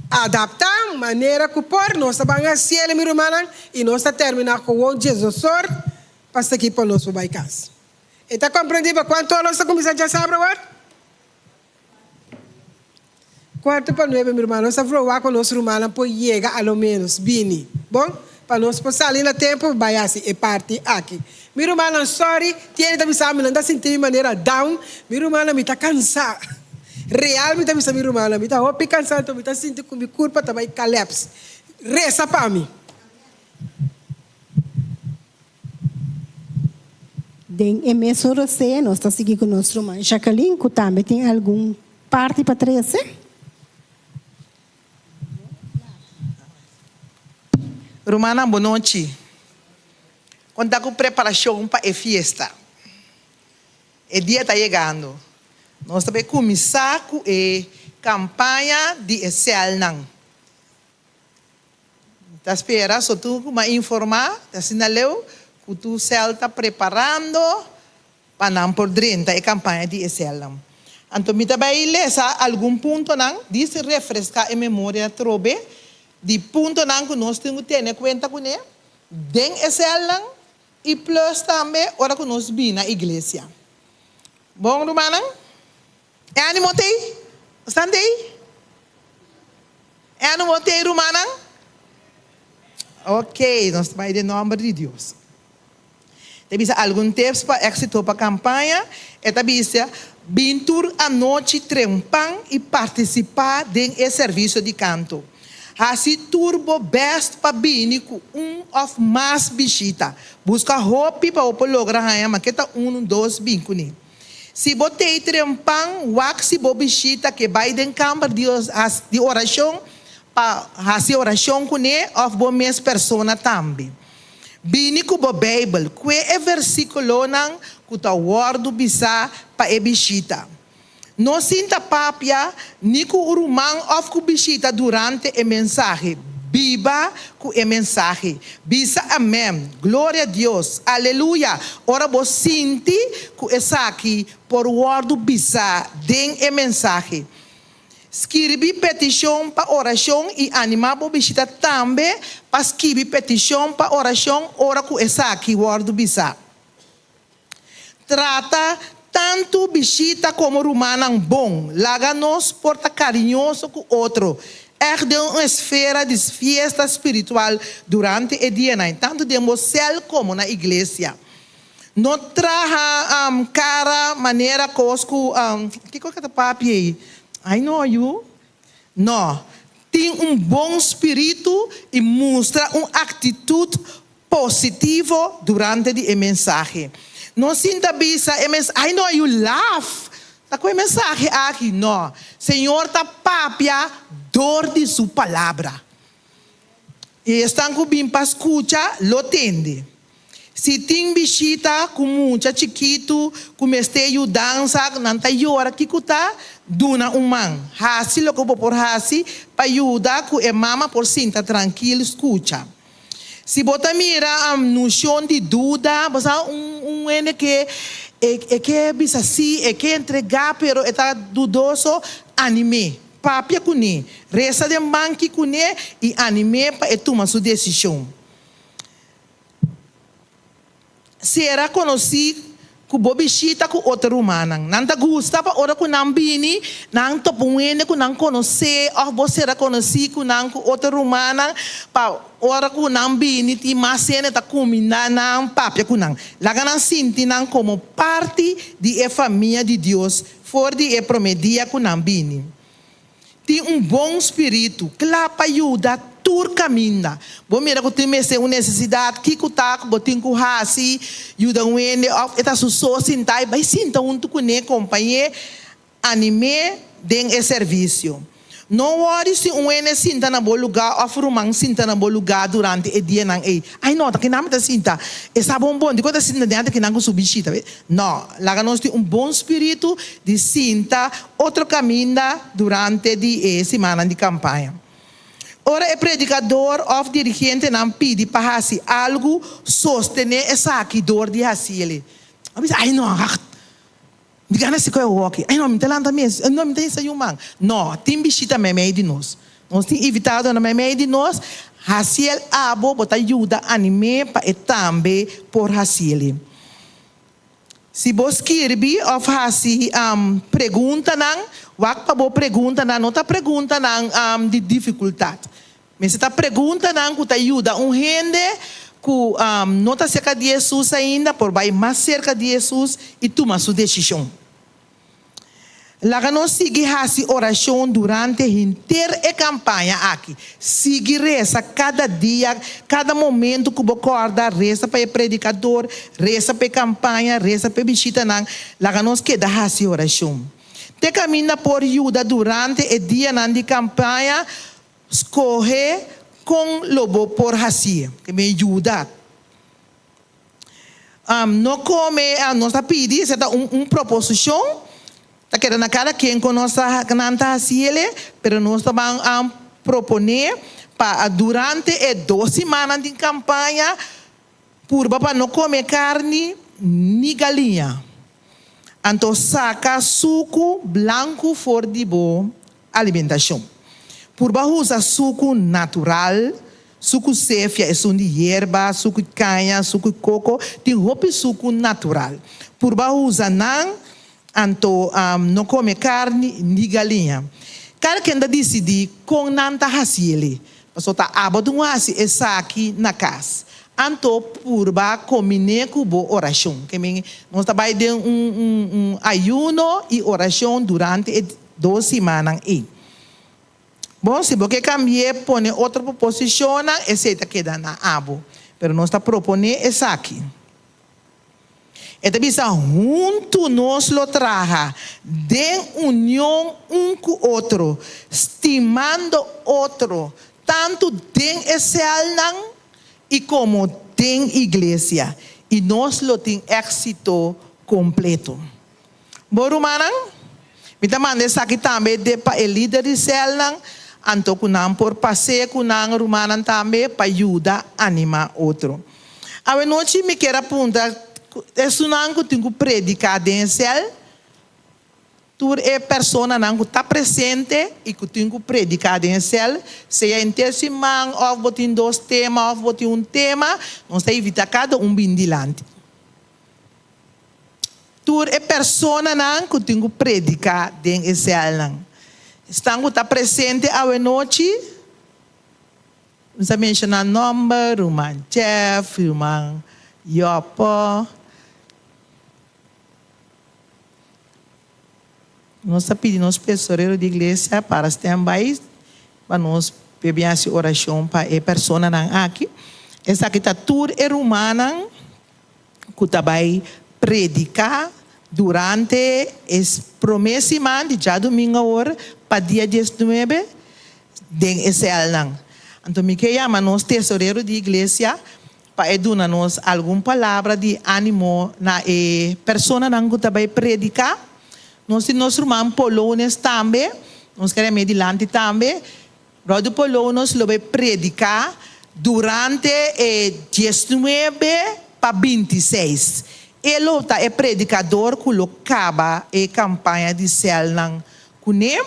adaptar maneira que por nós vamos a cielo mirumana e nós está terminar com o Jesus para estar aqui para nós para casa. Está compreendido quanto nós está começando a saber agora? 8:45, meu irmão, nós vamos falar com o nosso irmão para chegar ao menos, bini. Bom? Para nós passar ali no tempo, vai assim, é parte aqui. Meu irmão, sorry, tinha que me não está sentindo de maneira down. Meu irmão, me está cansado. Real, me está me meu irmão, me está cansado, me está sentindo com minha culpa, também collapse. Reza para mim. Em emissão você, nós estamos seguindo com o nosso irmão Jacqueline, que também tem algum parte para 13? Romana, boa noite. Quando está com preparação para a festa, o dia está chegando. Nós também começar com a campanha de Selnang. Está esperando, só tu me informar, está sinaleu que tu está preparando para não perder a campanha de Selnang. Então, me também lesa algum ponto não, diz refrescar a memória trobe. De ponto não que nós temos que ter conta com ele, den Selnang e plus também ora que nós vim na igreja. Bom, Romana? É animotei? Estandei? É animotei, Romana? Ok, nós vamos em nome de Deus. Tem algum tips para êxito para a campanha? É também bintur a noite trempang e participar do serviço de canto. Assim, turbo best para bini com of mais bichita. Busca hope para o lograr a maqueta 1, 2, 5. Se botei trempang, waxi bo bichita que vai den câmara de oração para fazer oração com ele of bo mes persona também. Bini com bo Bible, que é versículo nang kuta word bisa para e bichita. No sinta papia, ni ku urumang of ku bisita durante a mensagem. Biba ku a mensagem. Bisa amém. Glória a Deus. Aleluia. Ora bo sinti ku esaki por word bisa den a mensagem. Escrevi petição para oração e animar bo bisita também para escrever petição para oração ora ku esaki word bisa. Trata tanto bichita como rumanang bom. Laga nos porta carinhoso com outro. echt de uma esfera de fiesta espiritual durante o dia, tanto de céu como na igreja. Não traga cara, maneira, cosco, que coisa que papi aí? I know you. Não. Tem bom espírito e mostra uma atitude positiva durante a mensagem. Não sinta bisa, I know you laugh. Tá com a mensagem aqui, não. Senhor tá papia dor de sua palavra. E estão com bem para escutar, lo tende. Se tem visita com muita chiquito, com esteio dança, não tá hora que tá duna man. Hasi lo que por hasi para ajudar com a mama por sinta tranquilo escuta. Se bota mira noção de dúvida, basta ene que bisa assim, que entregar, pero está dudoso, anime. Papia kune, resta de banque kune e anime para tomar sua decisão. Será conhecido com bobichita com outra humana. Não te gusta para ora com nambini, não te põe com não conhecer, ou você será conhecido com outra humana para ora com nambini, ti mais cena tá combinar não papia com não. Lá não sente não como parte de a família de Deus, for de a promedia com nambini. Tem bom espírito, que lá para ajudar tur caminha. Bom, mira que tem uma necessidade, que tá, botin com hasi, ajuda um ene, eta susso sintai, vai sinta com ne companhia, anime den e serviço. Não worry se ene sinta na bom lugar, ofrumang sinta na bom lugar durante o dia nang ei. Ai não, tá que não tá sinta. Essa bom, de quando sinta dentro que não subishita. Não, lá nós tem bom espírito de sinta outro caminho durante a semana de campanha. Ora, o predicador ou dirigente não pede para fazer algo, sostener essa dor de fazer. Ai não, diga se qual é o aqui. Ai não, me telanta mesmo, não me tem isso humano. Não, tem bichita meio de nós. Nós temos evitado na meio de nós, fazer abo, botar ajuda, anime para também por fazer. Se você quer ou fazer pergunta não, wak pa bo pergunta não está pergunta não de dificuldade. Mas está pergunta não que te ajuda gente que não está cerca de Jesus ainda, por vai mais cerca de Jesus e toma sua decisão. Lá nós seguimos a oração durante a inteira campanha aqui. Sigue reza cada dia, cada momento que você acorda, reza para o predicador, reza para a campanha, reza para a visita. Lá nós quedamos a oração. Te caminha por ajuda durante o dia de campanha, escorre com lobo por racia, que me ajuda. Não come, nós pedimos proposição, tá querendo cada quem conosco canta racia, pero nós vamos proponer para durante 2 semanas de campanha, por para não comer carne nem galinha. Então, saca suco branco for de boa alimentação. Por usar suco natural, suco cefia é de erva, suco de canha, suco de coco, tem roupa suco natural. Por usar não, então, não come carne nem galinha. Cada quem decide com nanta hasile, passou tá abado hasi essa aqui na casa. Anto purba combine com boa oração. Que nós trabalhamos ayuno e oração durante 2 semanas. Bom, se você cambiar, põe outra proposição, essa queda na abo. Mas nós está propondo essa aqui. E também junto nós lo traga, de união com o outro, estimando outro, tanto den esse alnan e como tem igreja. E nós lo tem êxito completo. Borumanan, me manda essa aqui também para o líder de célula, anto kunang por passeio kunang rumanan também para ajudar a animar outro. A noite me quer apontar, é sunang que tenho predicado em célula, tu é persona que está presente e que tenho predicado em célula, seja em terceiro ou botin 2 temas, ou botin tema, nós temos evitar cada bem dilante. Tu é persona que tenho predicado em célula. estão tá presente a noite. Vamos mencionar nome, irmã Jeff, irmã Yopo. Nós estamos pedindo aos pastores da igreja para stand-by, para nós beber essa oração para a pessoa aqui. Essa aqui está tudo humana, que vai predicar durante as promessas de já domingo hora para dia 19 de Israel. Então, me quer chamar nós tesoureiro da igreja para dar-nos alguma palavra de ânimo na pessoa que vai predicar. Nós temos irmão Polônios também, nós queremos adiante também. Rodo Polônios vai predicar durante 19 para 26. Ele é predicador que acaba a campanha de Selnang Kunem.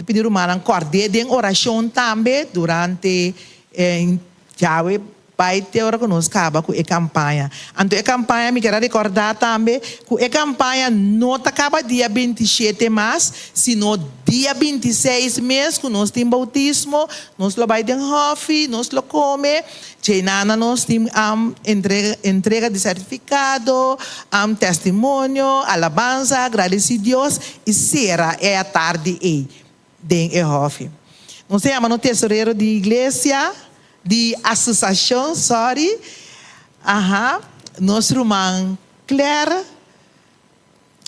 Pedir uma acorde de oração também durante Yahweh vai ter hora que nós acaba com a campanha. Então a campanha me quero recordar também que a campanha não acaba dia 27 mais, sino dia 26 mês que nós temos bautismo, nós lo vai den hofi, nós lo come, nós temos entrega de certificado, testemunho, alabanza, agradecer a Deus e será a tarde aí den hofi. Nós temos no tesoureiro de igreja de associação, nosso irmão Claire,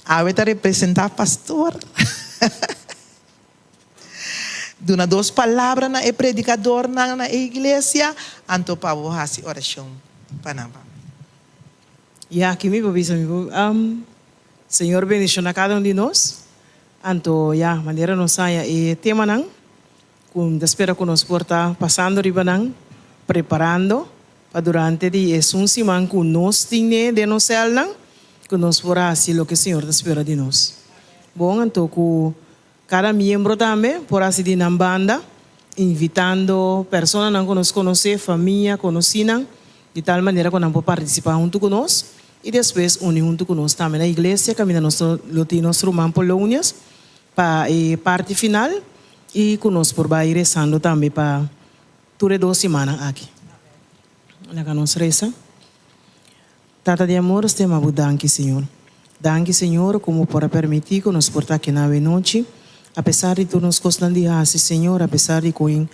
vai representar pastor. Dona duas palavras na predicador na igreja, anto para fazer oração para nós. Ya, aqui me avisa, Senhor bendicionar cada de nós. Anto, ya, maneira nos saia e tema nang, com espera que nos porta passando riba nang, preparando para durante de un semana que nos tiene de nos alnan que nos porá así lo que el Señor espera de nos. Bom, então que cada miembro também por así de na banda invitando personas que nos conocen, familia, conocinan, de tal manera que nos podemos participar junto con nos y después unir junto con nos también a la iglesia, caminando nuestro román Polônios para parte final y que nos por va ir rezando también para Ture 2 semanas aqui. Olha nos reza. Tata de amor, estamos danke, Senhor. Danke, Senhor, como para permitir que nos portar aqui na noite. Apesar de tu nos costas de hace, Senhor, apesar de que o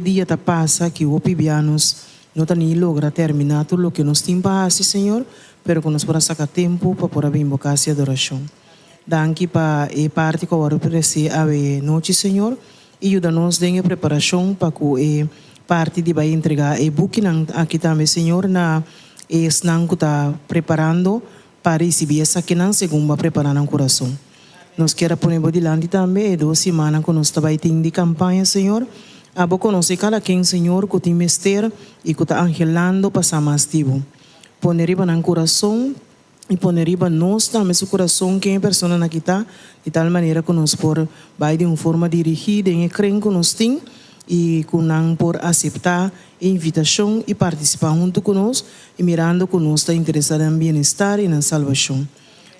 dia ta passa que o pibianos não tá nem logra terminar tudo o que nos tem para hacer, Senhor, pero que nos para sacar tempo para poder invocar essa adoração. Danke para a parte que agora oferecer a noite, Senhor. E ajuda-nos a preparação para que a parte de vai entregar e booking aqui também, Senhor, na snang que está preparando para receber essa que não segundo vai preparar no coração. Nós queremos pôr diante também 2 semanas que nós vai ter de campanha, Senhor. A boa conhecer cada quem, Senhor, que tem mestre e que está angelando para ser mais ativo. Pôr riba no coração e pôr riba nós também o coração que é pessoa aqui está, de tal maneira que nós por vai de uma forma dirigida em crente que nós tem e que não por aceitar a invitação e participar junto conosco e mirando que nós está interessado em bem-estar e na salvação.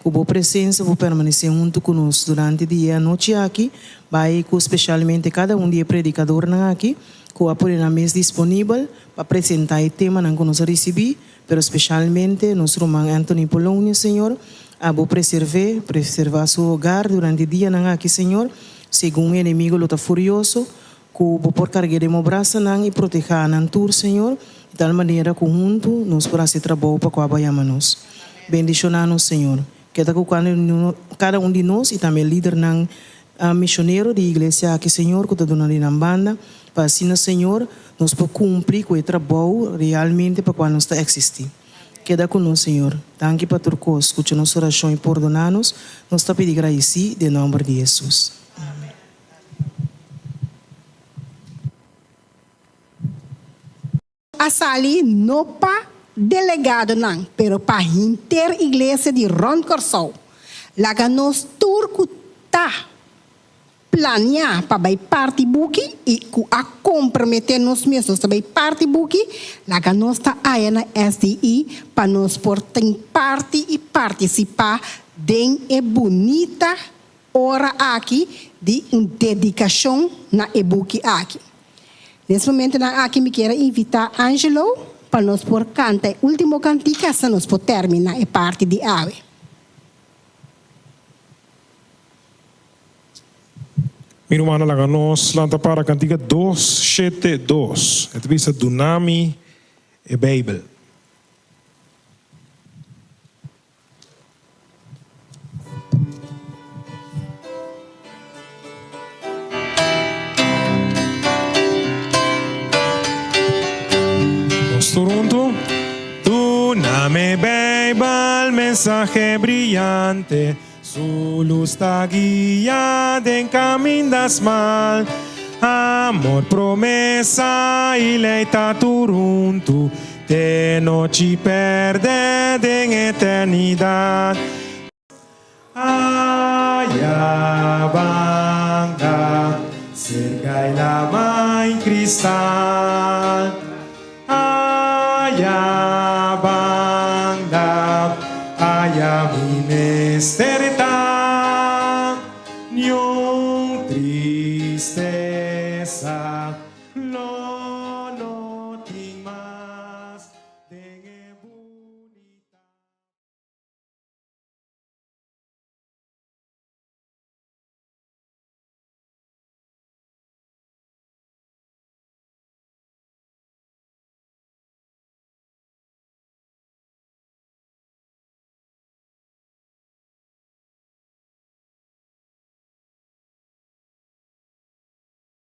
Com boa presença, vou permanecer junto conosco durante o dia e a noite aqui, vai com especialmente cada de predicador aqui, que vai na mesa disponível para apresentar o tema que nós recebemos, pero especialmente nosso irmão Anthony Polônios, Senhor, a vou preservar seu hogar durante o dia aqui, Senhor, segundo o inimigo está furioso, que vou por carregar de braço e proteger a tour, Senhor, de tal maneira que junto nos para ser trabalho para apoiarmos. Bendicionar-nos, Senhor. Queda com cada de nós e também líder missionário da igreja aqui, Senhor, que está dando na banda, para assim, Senhor, nos para cumprir com o trabalho realmente para quando está existir. Queda conosco, Senhor. Danke para turcos, escuta nossa oração e perdonar-nos. Nós te pedimos agradecer em nome de Jesus. Amém. A sali não pa delegado não, pero pa inter igreja de Ron Corsol. Laga nos turco tá planear para vai parte buki e a comprometer nos mesmos para vai parte buki, laga nos tá aí na SDI para nos por tem parte e participar de bonita hora aqui de dedicação na e-book aqui. Nesse momento, aqui me quero invitar Angelo para nós por cantar o último cantiga, se nós por terminar a parte de ave. Minha irmã, nós lanta para a cantiga 272. É visa Dunami e Bíblia. Nós juntos. Dunami Bíblia, mensaje brillante. Su luz está guiada en caminas mal. Amor, promesa y leita turuntu. De noche perde en eternidad. Allá banda, cerca y lama en cristal. Allá banda, allá mi misterio.